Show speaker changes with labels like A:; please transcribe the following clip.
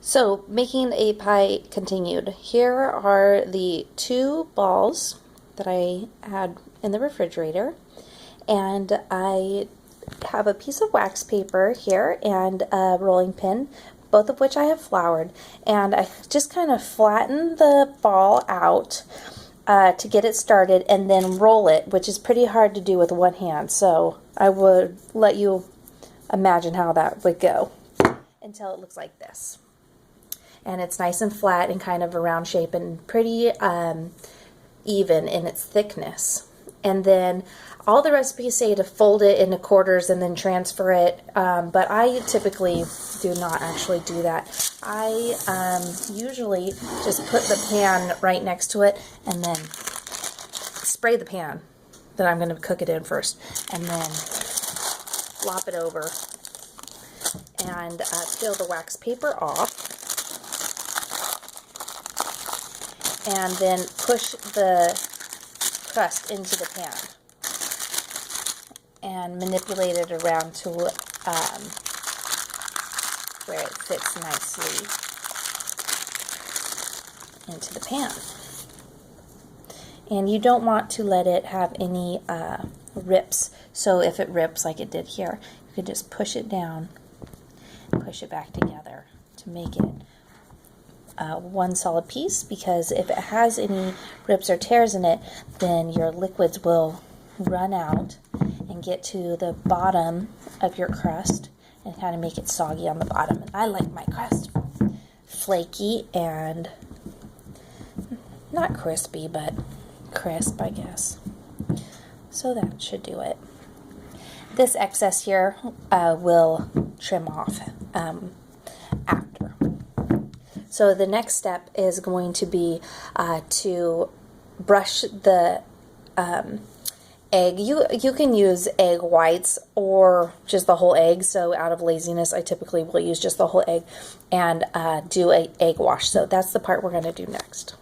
A: So, making a pie continued. Here are the two balls that I had in the refrigerator, and I have a piece of wax paper here and a rolling pin, both of which I have floured, and I just kind of flatten the ball out to get it started and then roll it, which is pretty hard to do with one hand, so I would let you imagine how that would go until it looks like this. And it's nice and flat and kind of a round shape and pretty even in its thickness. And then all the recipes say to fold it into quarters and then transfer it, but I typically do not actually do that. I usually just put the pan right next to it and then spray the pan that I'm going to cook it in first, and then flop it over and peel the wax paper off. And then push the crust into the pan and manipulate it around to where it fits nicely into the pan. And you don't want to let it have any rips, so if it rips like it did here, you can just push it down, push it back together to make it one solid piece, because if it has any rips or tears in it, then your liquids will run out and get to the bottom of your crust and kind of make it soggy on the bottom. And I like my crust flaky and not crispy, but crisp, I guess. So that should do it. This excess here will trim off after. So the next step is going to be to brush the egg. You can use egg whites or just the whole egg. So out of laziness, I typically will use just the whole egg and do an egg wash. So that's the part we're going to do next.